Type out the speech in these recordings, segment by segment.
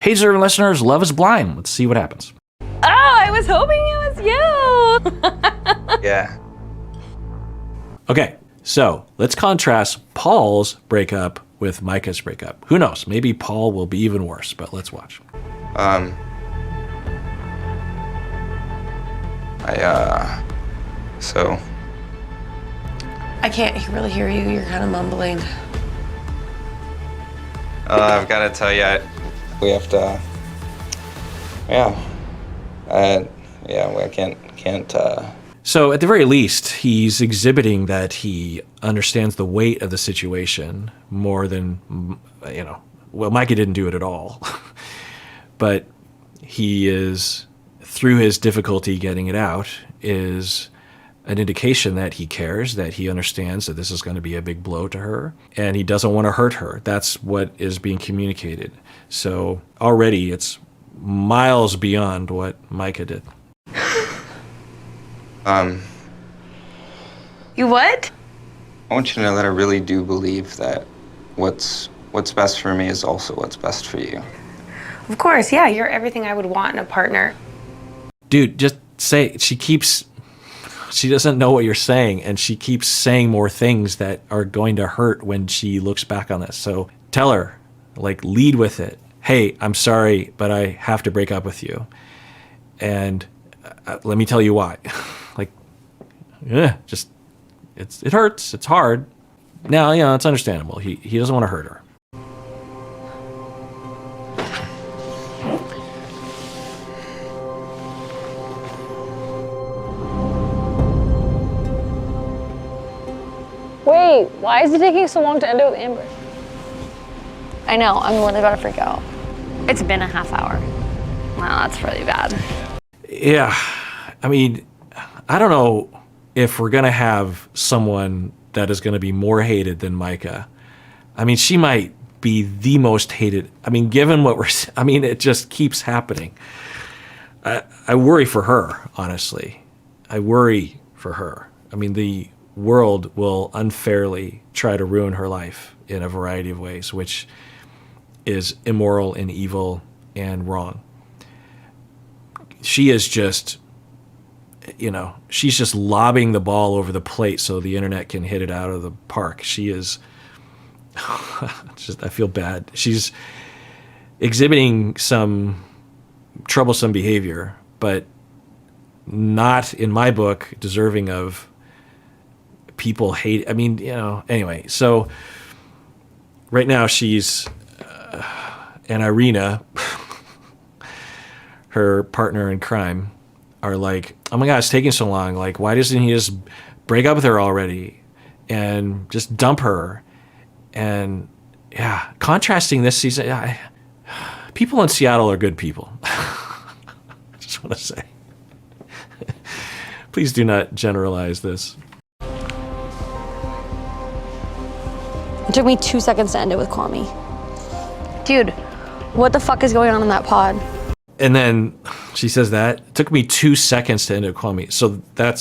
Hey, deserving listeners, Love is Blind. Let's see what happens. Oh, I was hoping it was you. Yeah. Okay, so let's contrast Paul's breakup with Micah's breakup. Who knows? Maybe Paul will be even worse, but let's watch. So I can't really hear you. You're kind of mumbling. I've got to tell you, we have to. I can't. So at the very least, he's exhibiting that he understands the weight of the situation more than, well, Micah didn't do it at all. But he is, through his difficulty getting it out, is an indication that he cares, that he understands that this is going to be a big blow to her, and he doesn't want to hurt her. That's what is being communicated. So already it's miles beyond what Micah did. You what? I want you to know that I really do believe that what's best for me is also what's best for you. Of course, yeah. You're everything I would want in a partner. Dude, just say, she doesn't know what you're saying, and she keeps saying more things that are going to hurt when she looks back on this. So tell her, lead with it. Hey, I'm sorry, but I have to break up with you. And let me tell you why. It hurts. It's hard. Now, it's understandable. He doesn't want to hurt her. Wait, why is it taking so long to end it with Amber? I know, I'm really about to freak out. It's been a half hour. Wow, that's really bad. Yeah, I mean, I don't know if we're going to have someone that is going to be more hated than Micah. I mean, she might be the most hated. I mean, given what it just keeps happening. I worry for her, honestly. I worry for her. I mean, the world will unfairly try to ruin her life in a variety of ways, which is immoral and evil and wrong. She is just, she's just lobbing the ball over the plate so the internet can hit it out of the park. She is I feel bad. She's exhibiting some troublesome behavior, but not, in my book, deserving of people hate. I mean, anyway. So right now she's, and Irina, her partner in crime, are like, oh my God, it's taking so long. Why doesn't he just break up with her already and just dump her? And yeah, contrasting this season, people in Seattle are good people. I just want to say. Please do not generalize this. It took me 2 seconds to end it with Kwame. Dude, what the fuck is going on in that pod? And then she says that. It took me 2 seconds to end it with Kwame. So that's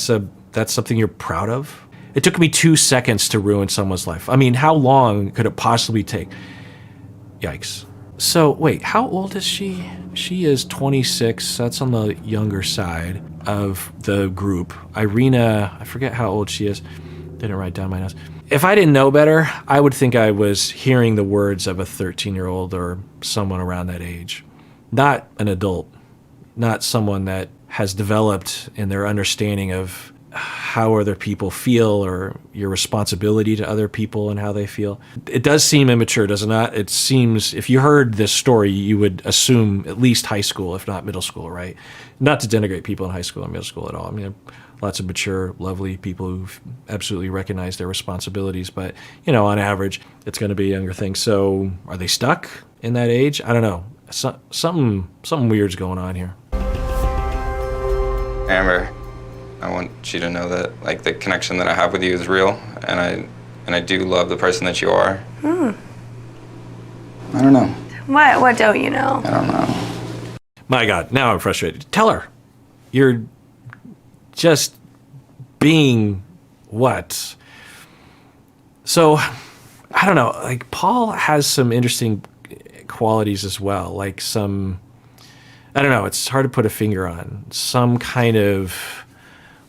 something you're proud of? It took me 2 seconds to ruin someone's life. I mean, how long could it possibly take? Yikes. So wait, how old is she? She is 26. That's on the younger side of the group. Irina, I forget how old she is. Didn't write down my notes. If I didn't know better, I would think I was hearing the words of a 13-year-old or someone around that age. Not an adult. Not someone that has developed in their understanding of how other people feel or your responsibility to other people and how they feel. It does seem immature, does it not? It seems, if you heard this story, you would assume at least high school, if not middle school, right? Not to denigrate people in high school and middle school at all. I mean, lots of mature, lovely people who absolutely recognize their responsibilities, but, on average, it's going to be a younger thing. So are they stuck in that age? I don't know. Something weird's going on here. Amber, I want you to know that the connection that I have with you is real, and I do love the person that you are. I don't know. What don't you know? I don't know. My God, now I'm frustrated. Tell her. You're just being what? So, I don't know. Paul has some interesting qualities as well, like some, I don't know, it's hard to put a finger on, some kind of,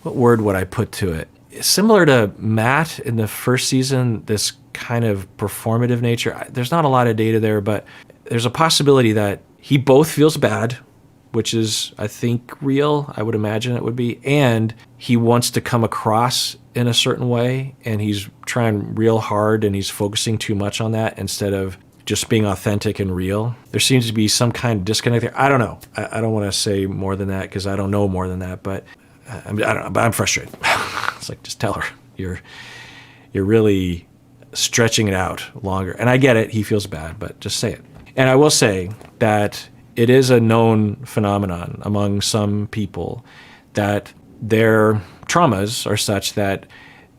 what word would I put to it? Similar to Matt in the first season, this kind of performative nature. There's not a lot of data there, but there's a possibility that he both feels bad, which is, I think, real. I would imagine it would be. And he wants to come across in a certain way, and he's trying real hard, and he's focusing too much on that instead of just being authentic and real. There seems to be some kind of disconnect there. I don't know. I don't want to say more than that because I don't know more than that, but I don't know. But I'm frustrated. It's like, just tell her you're really stretching it out longer. And I get it. He feels bad, but just say it. And I will say that it is a known phenomenon among some people that their traumas are such that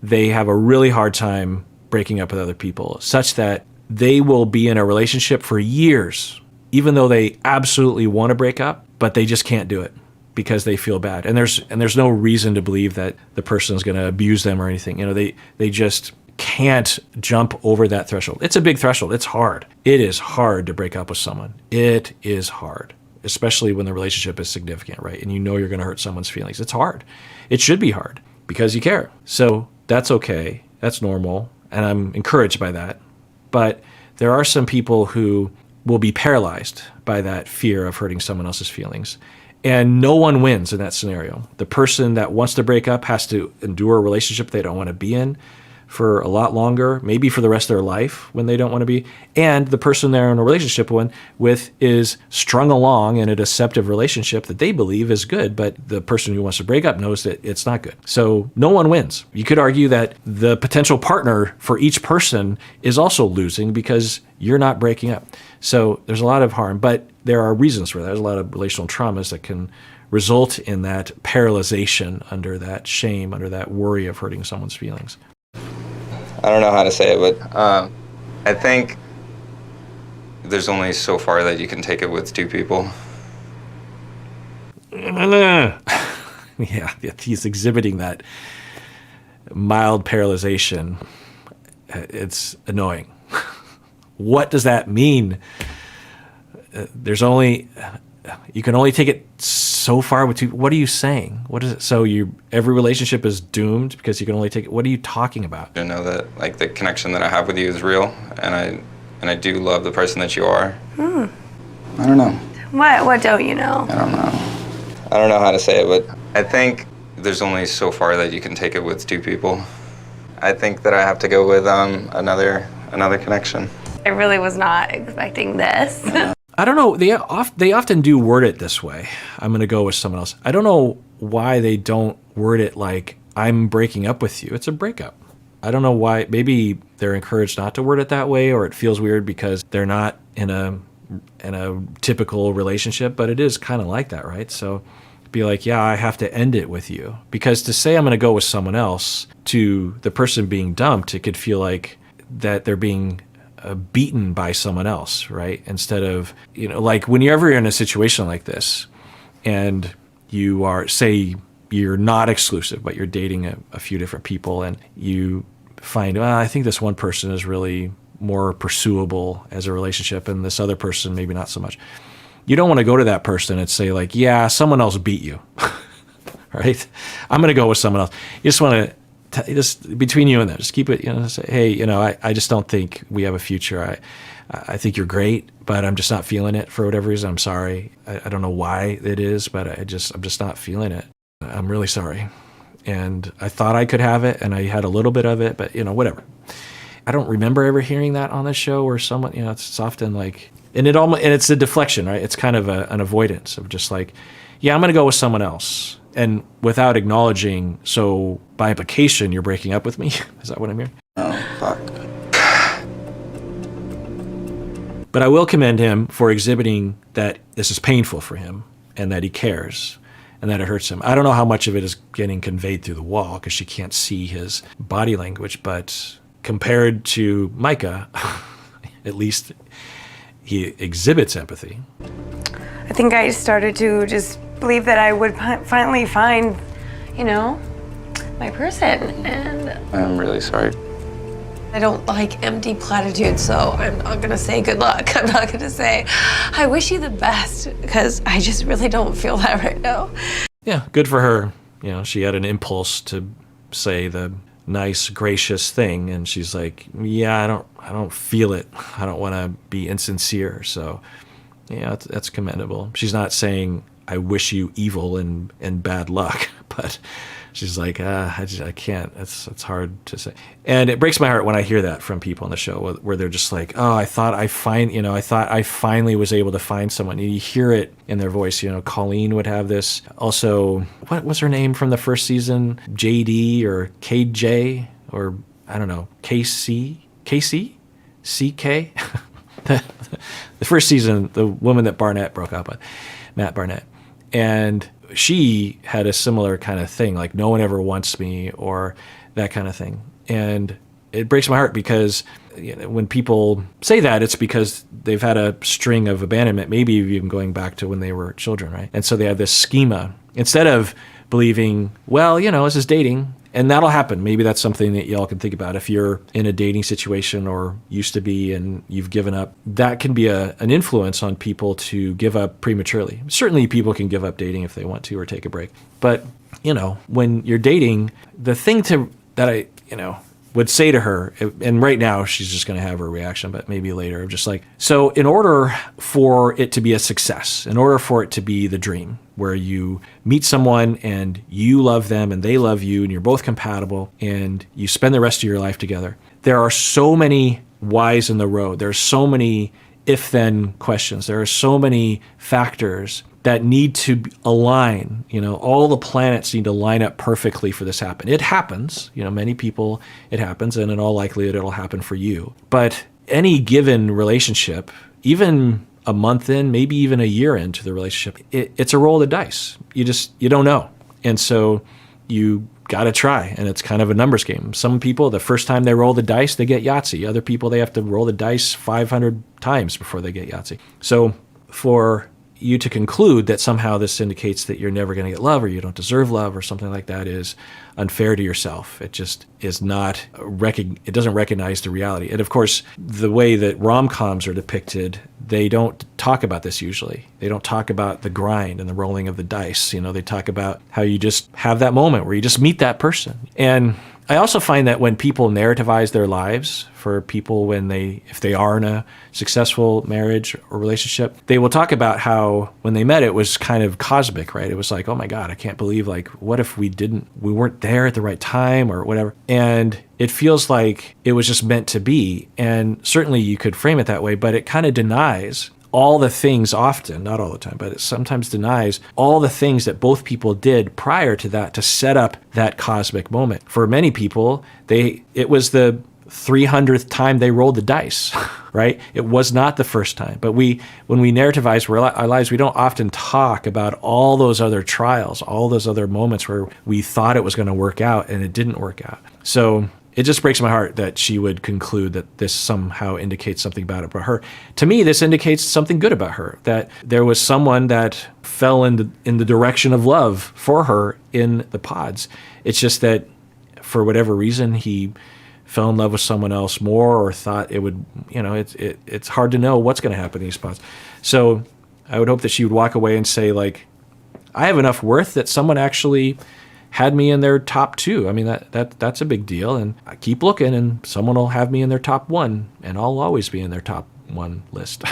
they have a really hard time breaking up with other people, such that they will be in a relationship for years, even though they absolutely want to break up, but they just can't do it because they feel bad. And there's no reason to believe that the person is going to abuse them or anything. You know, they just can't jump over that threshold. It's a big threshold. It's hard. It is hard to break up with someone. It is hard, especially when the relationship is significant, right? And you know you're going to hurt someone's feelings. It's hard. It should be hard because you care. So that's okay. That's normal. And I'm encouraged by that. But there are some people who will be paralyzed by that fear of hurting someone else's feelings. And no one wins in that scenario. The person that wants to break up has to endure a relationship they don't want to be in for a lot longer, maybe for the rest of their life when they don't want to be. And the person they're in a relationship with is strung along in a deceptive relationship that they believe is good, but the person who wants to break up knows that it's not good. So no one wins. You could argue that the potential partner for each person is also losing because you're not breaking up. So there's a lot of harm, but there are reasons for that. There's a lot of relational traumas that can result in that paralyzation under that shame, under that worry of hurting someone's feelings. I don't know how to say it, but I think there's only so far that you can take it with two people. Yeah, he's exhibiting that mild paralyzation. It's annoying. What does that mean? You can only take it so far with two. What are you saying? What is it? So every relationship is doomed because you can only take it. What are you talking about? To know that like the connection that I have with you is real, and I do love the person that you are. I don't know. What don't you know? I don't know. I don't know how to say it, but I think there's only so far that you can take it with two people. I think that I have to go with another connection. I really was not expecting this. I don't know. They often do word it this way. I'm going to go with someone else. I don't know why they don't word it like, I'm breaking up with you. It's a breakup. I don't know why. Maybe they're encouraged not to word it that way, or it feels weird because they're not in a typical relationship, but it is kind of like that, right? So be like, yeah, I have to end it with you. Because to say I'm going to go with someone else, to the person being dumped, it could feel like that they're being beaten by someone else, right? Instead of, like whenever you're in a situation like this and you are, say you're not exclusive, but you're dating a few different people and you find, well, I think this one person is really more pursuable as a relationship and this other person maybe not so much. You don't want to go to that person and say like, yeah, someone else beat you, right? I'm going to go with someone else. You just want to, just between you and them, just keep it, say, hey, I just don't think we have a future. I think you're great, but I'm just not feeling it for whatever reason. I'm sorry. I don't know why it is, but I'm just not feeling it. I'm really sorry. And I thought I could have it and I had a little bit of it, but whatever. I don't remember ever hearing that on the show where someone, it's often like, and it's a deflection, right? It's kind of an avoidance of just like, yeah, I'm going to go with someone else. And without acknowledging, so by implication, you're breaking up with me? Is that what I'm hearing? Oh, fuck. But I will commend him for exhibiting that this is painful for him and that he cares and that it hurts him. I don't know how much of it is getting conveyed through the wall because she can't see his body language, but compared to Micah, at least he exhibits empathy. I think I started to just believe that I would finally find, my person. And I'm really sorry. I don't like empty platitudes, so I'm not gonna say good luck. I'm not gonna say, I wish you the best, because I just really don't feel that right now. Yeah, good for her. You know, she had an impulse to say the nice, gracious thing, and she's like, yeah, I don't feel it. I don't want to be insincere. So, yeah, that's commendable. She's not saying, I wish you evil and bad luck, but she's like, I can't. It's hard to say. And it breaks my heart when I hear that from people on the show where they're just like, oh, I thought I finally was able to find someone. And you hear it in their voice. You know, Colleen would have this. Also, what was her name from the first season? JD or KJ or I don't know, KC? CK? The first season, the woman that Barnett broke up with, Matt Barnett. And she had a similar kind of thing, like no one ever wants me or that kind of thing. And it breaks my heart because when people say that, it's because they've had a string of abandonment, maybe even going back to when they were children, right? And so they have this schema. Instead of believing, well, this is dating, and that'll happen. Maybe that's something that y'all can think about. If you're in a dating situation or used to be and you've given up, that can be an influence on people to give up prematurely. Certainly people can give up dating if they want to or take a break. But, when you're dating, the thing that I would say to her, and right now she's just going to have her reaction, but maybe later, just like, so in order for it to be a success, in order for it to be the dream, where you meet someone and you love them and they love you and you're both compatible and you spend the rest of your life together, there are so many whys in the road. There's so many if-then questions. There are so many factors that need to align. All the planets need to line up perfectly for this to happen. It happens, many people, it happens, and in all likelihood, it'll happen for you. But any given relationship, even a month in, maybe even a year into the relationship, it's a roll of the dice. You don't know. And so you got to try. And it's kind of a numbers game. Some people, the first time they roll the dice, they get Yahtzee. Other people, they have to roll the dice 500 times before they get Yahtzee. So for you to conclude that somehow this indicates that you're never going to get love or you don't deserve love or something like that is unfair to yourself. It just is not, it doesn't recognize the reality. And of course, the way that rom-coms are depicted, they don't talk about this usually. They don't talk about the grind and the rolling of the dice. They talk about how you just have that moment where you just meet that person. And I also find that when people narrativize their lives for people if they are in a successful marriage or relationship, they will talk about how when they met it was kind of cosmic, right? It was like, oh my God, I can't believe, like, what if we weren't there at the right time or whatever. And it feels like it was just meant to be. And certainly you could frame it that way, but it kind of denies all the things often, not all the time, but it sometimes denies all the things that both people did prior to that to set up that cosmic moment. For many people, it was the 300th time they rolled the dice, right? It was not the first time. But when we narrativize our lives, we don't often talk about all those other trials, all those other moments where we thought it was going to work out and it didn't work out. So it just breaks my heart that she would conclude that this somehow indicates something bad about her. To me, this indicates something good about her, that there was someone that fell in the direction of love for her in the pods. It's just that for whatever reason, he fell in love with someone else more or thought it would, it's hard to know what's going to happen in these pods. So I would hope that she would walk away and say, like, I have enough worth that someone actually had me in their top 2. I mean, that's a big deal. And I keep looking and someone will have me in their top 1 and I'll always be in their top 1 list.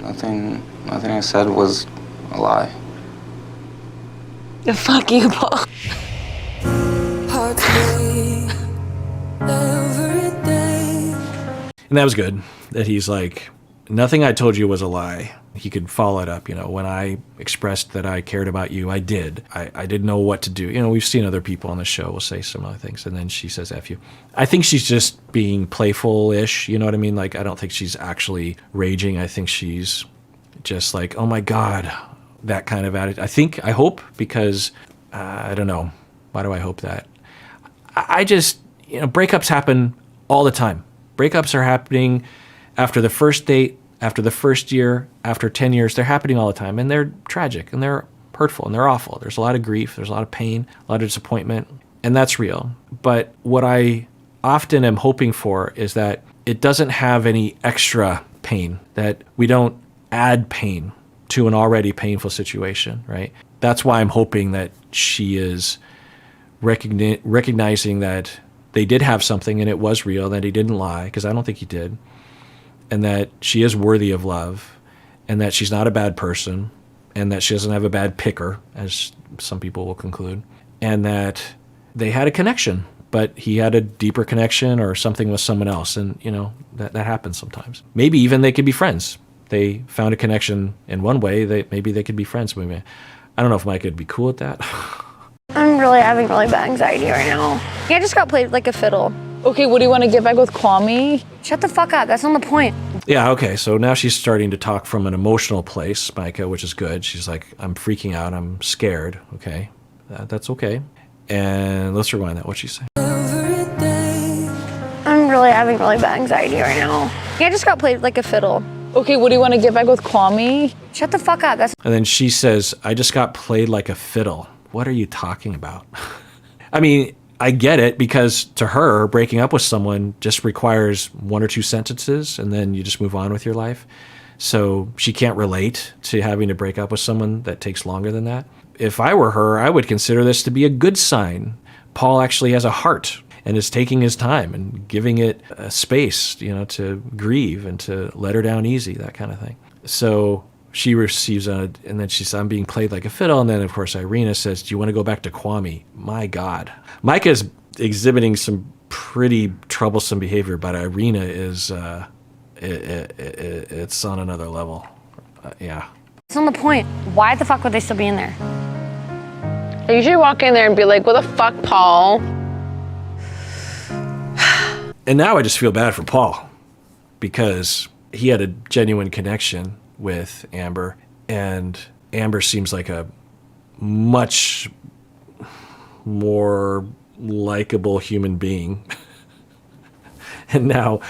Nothing I said was a lie. Fuck you, Paul. And that was good, that he's like, nothing I told you was a lie. He could follow it up. When I expressed that I cared about you, I did. I didn't know what to do. We've seen other people on the show will say similar things, and then she says F you. I think she's just being playful-ish, you know what I mean? Like, I don't think she's actually raging. I think she's just like, oh my God, that kind of attitude. I hope, because, I don't know. Why do I hope that? I just, breakups happen all the time. Breakups are happening after the first date, after the first year, after 10 years. They're happening all the time, and they're tragic, and they're hurtful, and they're awful. There's a lot of grief, there's a lot of pain, a lot of disappointment, and that's real. But what I often am hoping for is that it doesn't have any extra pain, that we don't add pain to an already painful situation, right? That's why I'm hoping that she is recognizing that they did have something and it was real, that he didn't lie, because I don't think he did, and that she is worthy of love, and that she's not a bad person, and that she doesn't have a bad picker, as some people will conclude, and that they had a connection, but he had a deeper connection or something with someone else. And, you know, that happens sometimes. Maybe even they could be friends. They found a connection in one way. Maybe they could be friends. Maybe. I don't know if Mike would be cool with that. I'm really having really bad anxiety right now. I just got played like a fiddle. Okay, what do you want to get back with Kwame? Shut the fuck up. That's not the point. Yeah, okay. So now she's starting to talk from an emotional place, Micah, which is good. She's like, I'm freaking out. I'm scared. Okay. That's okay. And let's rewind that. What'd she say? I'm really having really bad anxiety right now. I just got played like a fiddle. Okay, what do you want to get back with Kwame? Shut the fuck up. That's And then she says, I just got played like a fiddle. What are you talking about? I mean, I get it, because to her, breaking up with someone just requires one or two sentences and then you just move on with your life. So she can't relate to having to break up with someone that takes longer than that. If I were her, I would consider this to be a good sign. Paul actually has a heart and is taking his time and giving it a space, you know, to grieve and to let her down easy, that kind of thing. So she receives and then she says, I'm being played like a fiddle. And then, of course, Irina says, do you want to go back to Kwame? My God. Micah is exhibiting some pretty troublesome behavior, but Irina is, it's on another level. Yeah. That's not the point. Why the fuck would they still be in there? You should walk in there and be like, what the fuck, Paul? And now I just feel bad for Paul, because he had a genuine connection with Amber, and Amber seems like a much more likable human being. And now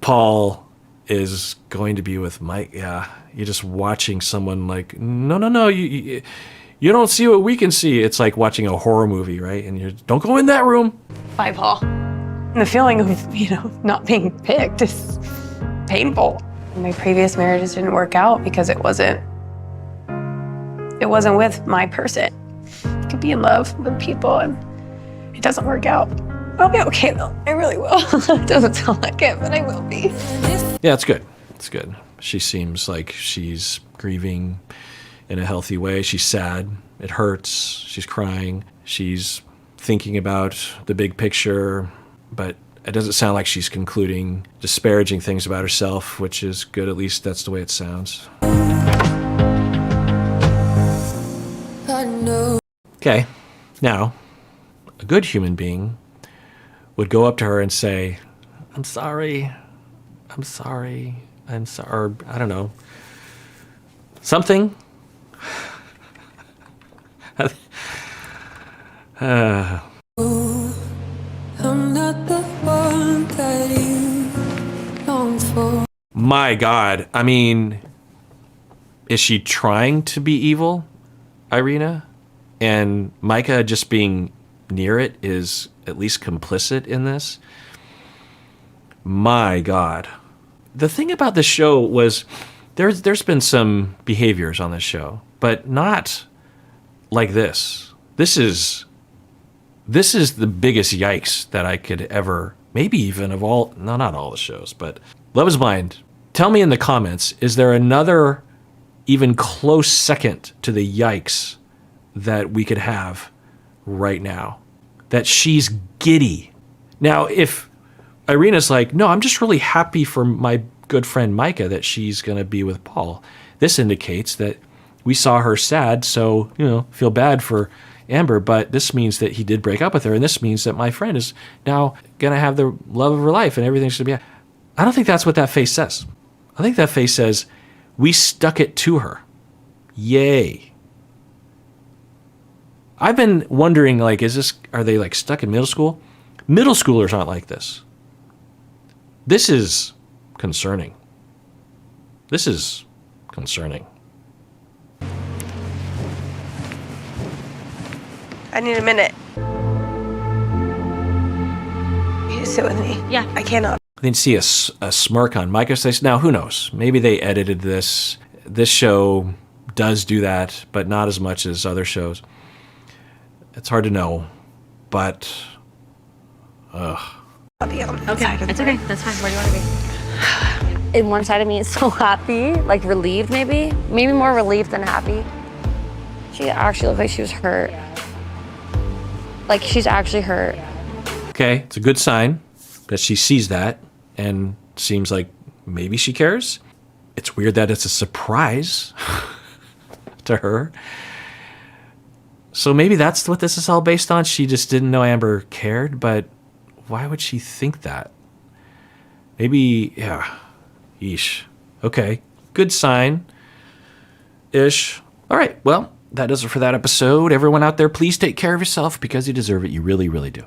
Paul is going to be with Mike. Yeah, you're just watching someone like, no, you don't see what we can see. It's like watching a horror movie, right? And you don't go in that room. Bye, Paul. The feeling of, you know, not being picked is painful. My previous marriages didn't work out because it wasn't with my person. I could be in love with people and it doesn't work out. I'll be okay though. I really will. It doesn't sound like it, but I will be. Yeah, it's good. It's good. She seems like she's grieving in a healthy way. She's sad. It hurts. She's crying. She's thinking about the big picture, but it doesn't sound like she's concluding disparaging things about herself, which is good. At least that's the way it sounds. Okay, now, a good human being would go up to her and say, I'm sorry, or I don't know, something. I'm not the one that you long for. My God, I mean, is she trying to be evil, Irina? And Micah just being near it is at least complicit in this? My God. The thing about this show was there's been some behaviors on this show, but not like this. This is the biggest yikes that I could ever, maybe even of all, no, not all the shows, but Love is Blind. Tell me in the comments, is there another even close second to the yikes that we could have right now? That she's giddy. Now, if Irina's like, no, I'm just really happy for my good friend Micah that she's going to be with Paul. This indicates that we saw her sad, so, you know, feel bad for Amber, but this means that he did break up with her, and this means that my friend is now going to have the love of her life, and everything's going to be... I don't think that's what that face says. I think that face says, we stuck it to her. Yay. I've been wondering, like, are they, like, stuck in middle school? Middle schoolers aren't like this. This is concerning. This is concerning. I need a minute. sit with me. Yeah. I cannot. I didn't see a smirk on Micah's face. Now, who knows? Maybe they edited this. This show does do that, but not as much as other shows. It's hard to know, but... I'll be on the Okay, side of it's the okay. That's fine. Where do you want to be? In one side of me is so happy, like relieved maybe. Maybe more relieved than happy. She actually looked like she was hurt. Like she's actually hurt. Okay, it's a good sign that she sees that and seems like maybe she cares. It's weird that it's a surprise to her. So maybe that's what this is all based on. She just didn't know Amber cared, but why would she think that? Maybe, yeah, yeesh. Okay, good sign. Ish. All right, well, that does it for that episode. Everyone out there, please take care of yourself because you deserve it. You really, really do.